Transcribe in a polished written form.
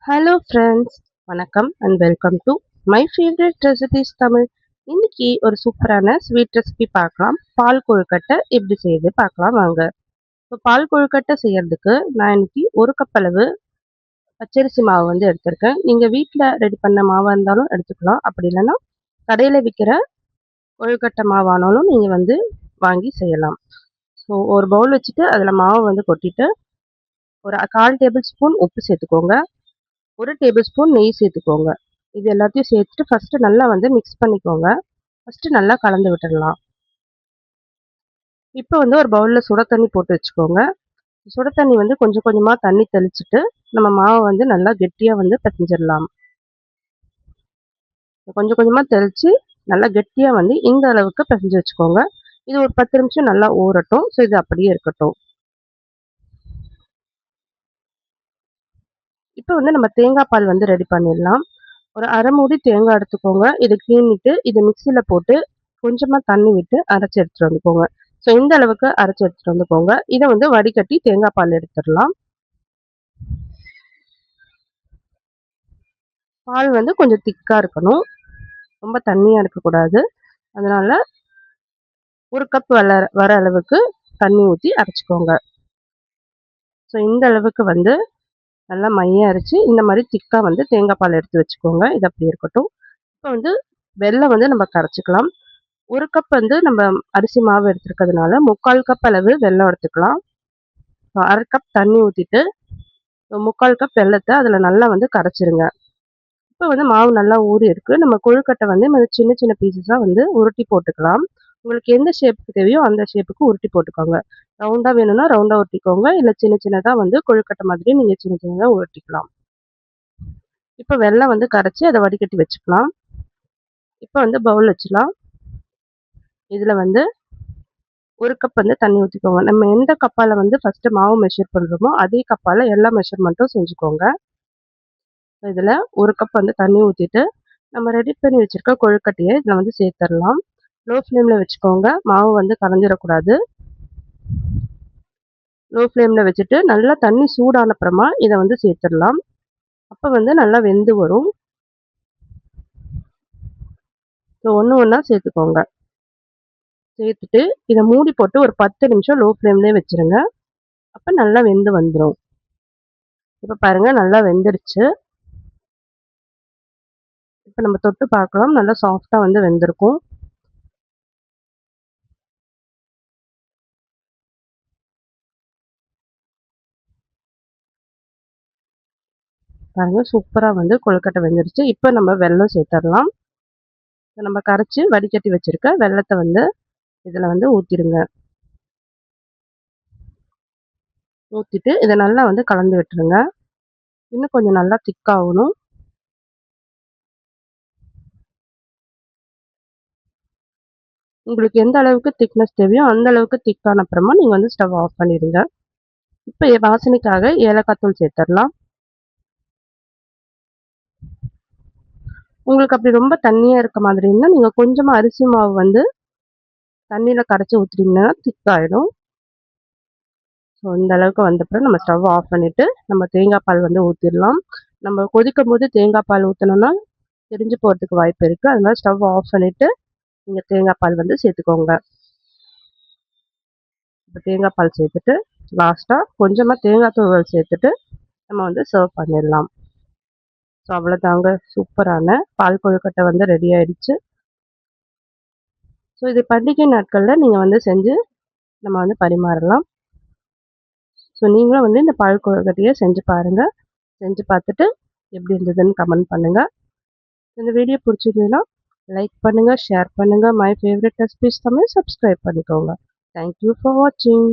Hello friends, வணக்கம் and welcome to my favourite recipes Tamil. இன்னைக்கு ஒரு சூப்பரான ஸ்வீட் ரெசிபி பார்க்கலாம். பால் கொழுக்கட்டை எப்படி செய்யுது பார்க்கலாம் வாங்க. இப்போ பால் கொழுக்கட்டை செய்யறதுக்கு நான் இன்னைக்கு ஒரு கப் அளவு பச்சரிசி மாவு வந்து எடுத்திருக்கேன். நீங்கள் வீட்டில் ரெடி பண்ண மாவாக இருந்தாலும் எடுத்துக்கலாம். அப்படி இல்லைன்னா கடையில் விற்கிற கொழுக்கட்டை மாவானாலும் நீங்கள் வந்து வாங்கி செய்யலாம். ஸோ ஒரு பவுல் வச்சுட்டு அதில் மாவு வந்து கொட்டிட்டு ஒரு 1/4 டேபிள் ஸ்பூன் உப்பு சேர்த்துக்கோங்க. 1 டேபிள் ஸ்பூன் நெய் சேர்த்துக்கோங்க. இது எல்லாத்தையும் சேர்த்துட்டு ஃபஸ்ட்டு நல்லா வந்து மிக்ஸ் பண்ணிக்கோங்க. ஃபஸ்ட்டு நல்லா கலந்து விட்டுடலாம். இப்போ வந்து ஒரு பவுலில் சுட தண்ணி போட்டு வச்சுக்கோங்க. சுட தண்ணி வந்து கொஞ்சம் கொஞ்சமாக தண்ணி தெளிச்சுட்டு நம்ம மாவை வந்து நல்லா கெட்டியாக வந்து பிசைஞ்சிடலாம். கொஞ்சம் கொஞ்சமாக தெளித்து நல்லா கெட்டியாக வந்து இந்த அளவுக்கு பிசைஞ்சு வச்சுக்கோங்க. இது ஒரு 10 நிமிஷம் நல்லா ஊறட்டும். ஸோ இது அப்படியே இருக்கட்டும். இப்போ வந்து நம்ம தேங்காய் பால் வந்து ரெடி பண்ணிடலாம். ஒரு அரை மூடி தேங்காய் எடுத்துக்கோங்க. இதை கீறிட்டு இதை மிக்சியில் போட்டு கொஞ்சமாக தண்ணி விட்டு அரைச்சி எடுத்துகிட்டு வந்துக்கோங்க. ஸோ இந்த அளவுக்கு அரைச்சி எடுத்துகிட்டு வந்துக்கோங்க. இதை வந்து வடிகட்டி தேங்காய் பால் எடுத்துடலாம். பால் வந்து கொஞ்சம் திக்காக இருக்கணும், ரொம்ப தண்ணியாக இருக்கக்கூடாது. அதனால ஒரு கப் வர அளவுக்கு தண்ணி ஊற்றி அரைச்சிக்கோங்க. ஸோ இந்த அளவுக்கு வந்து நல்லா மையம் அரைச்சி இந்த மாதிரி திக்காக வந்து தேங்காய் பால் எடுத்து வச்சுக்கோங்க. இது அப்படி இருக்கட்டும். இப்போ வந்து வெல்லம் வந்து நம்ம கரைச்சிக்கலாம். ஒரு கப் வந்து நம்ம அரிசி மாவு எடுத்துருக்கிறதுனால 3/4 கப் அளவு வெல்லம் எடுத்துக்கலாம். அரை கப் தண்ணி ஊற்றிட்டு 3/4 கப் வெல்லத்தை அதில் நல்லா வந்து கரைச்சிருங்க. இப்போ வந்து மாவு நல்லா ஊறி இருக்கு. நம்ம கொழுக்கட்டை வந்து சின்ன சின்ன பீசஸாக வந்து உருட்டி போட்டுக்கலாம். உங்களுக்கு எந்த ஷேப்புக்கு தேவையோ அந்த ஷேப்புக்கு உருட்டி போட்டுக்கோங்க. ரவுண்டாக வேணும்னா ரவுண்டாக உருட்டிக்கோங்க. இல்லை சின்ன சின்னதாக வந்து கொழுக்கட்டை மாதிரி நீங்கள் சின்ன சின்னதாக உருட்டிக்கலாம். இப்போ வெல்லம் வந்து கரைச்சி அதை வடிகட்டி வச்சுக்கலாம். இப்போ வந்து பவுல் வச்சுக்கலாம். இதில் வந்து ஒரு கப் வந்து தண்ணி ஊற்றிக்கோங்க. நம்ம எந்த கப்பால் வந்து ஃபஸ்ட்டு மாவு மெஷர் பண்ணுறோமோ அதே கப்பால் எல்லா மெஷர்மெண்ட்டும் செஞ்சுக்கோங்க. இதில் ஒரு கப் வந்து தண்ணி ஊற்றிட்டு நம்ம ரெடி பண்ணி வச்சுருக்க கொழுக்கட்டையை இதில் வந்து சேர்த்துடலாம். லோ ஃப்ளேமில் வச்சுக்கோங்க. மாவு வந்து கரைஞ்சிடக்கூடாது. லோ ஃப்ளேமில் வச்சுட்டு நல்லா தண்ணி சூடான அப்புறமா இதை வந்து சேர்த்துடலாம். அப்போ வந்து நல்லா வெந்து வரும். ஸோ ஒன்று ஒன்றா சேர்த்துக்கோங்க. சேர்த்துட்டு இதை மூடி போட்டு ஒரு 10 நிமிஷம் லோ ஃப்ளேம்லேயே வச்சுருங்க. அப்போ நல்லா வெந்து வந்துடும். இப்போ பாருங்கள் நல்லா வெந்துடுச்சு. இப்போ நம்ம தொட்டு பார்க்கலாம். நல்லா சாஃப்டாக வந்து வெந்திருக்கும். பாருங்கள் சூப்பராக வந்து கொழுக்கட்டை வெந்துடுச்சு. இப்போ நம்ம வெல்லம் சேர்த்துடலாம். நம்ம கரைச்சி வடிகட்டி வச்சுருக்க வெல்லத்தை வந்து இதில் வந்து ஊற்றிடுங்க. ஊற்றிட்டு இதை நல்லா வந்து கலந்து விட்டுருங்க. இன்னும் கொஞ்சம் நல்லா திக்காகணும். உங்களுக்கு எந்த அளவுக்கு திக்னஸ் தேவையோ அந்த அளவுக்கு திக்கான அப்புறமா நீங்கள் வந்து ஸ்டவ் ஆஃப் பண்ணிடுங்க. இப்போ வாசனைக்காக ஏலக்காய் தூள் சேர்த்துடலாம். உங்களுக்கு அப்படி ரொம்ப தண்ணியாக இருக்க மாதிரி இருந்தால் நீங்கள் கொஞ்சமாக அரிசி மாவு வந்து தண்ணியில் கரைச்சி ஊற்றிட்டிங்கன்னா திக்காகிடும். ஸோ இந்த அளவுக்கு வந்தப்பறம் நம்ம ஸ்டவ் ஆஃப் பண்ணிவிட்டு நம்ம தேங்காய் பால் வந்து ஊற்றிடலாம். நம்ம கொதிக்கும் போது தேங்காய் பால் ஊற்றினோன்னா தெரிஞ்சு போகிறதுக்கு வாய்ப்பு இருக்குது. அதனால ஸ்டவ் ஆஃப் பண்ணிவிட்டு நீங்கள் தேங்காய் பால் வந்து சேர்த்துக்கோங்க. இப்போ தேங்காய் பால் சேர்த்துட்டு லாஸ்ட்டாக கொஞ்சமாக தேங்காய் துருவல் சேர்த்துட்டு நம்ம வந்து சர்வ் பண்ணிடலாம். ஸோ அவ்வளோதாங்க, சூப்பரான பால் கொழுக்கட்டை வந்து ரெடி ஆயிடுச்சு. ஸோ இது பண்டிகை நாட்களில் நீங்கள் வந்து செஞ்சு நம்ம வந்து பரிமாறலாம். ஸோ நீங்களும் வந்து இந்த பால் கொழுக்கட்டையை செஞ்சு பாருங்கள். செஞ்சு பார்த்துட்டு எப்படி இருந்ததுன்னு கமெண்ட் பண்ணுங்கள். இந்த வீடியோ பிடிச்சிருந்ததுன்னா லைக் பண்ணுங்கள், ஷேர் பண்ணுங்கள். My favourite recipes Tamil subscribe பண்ணிக்கோங்க. தேங்க்யூ ஃபார் வாட்சிங்.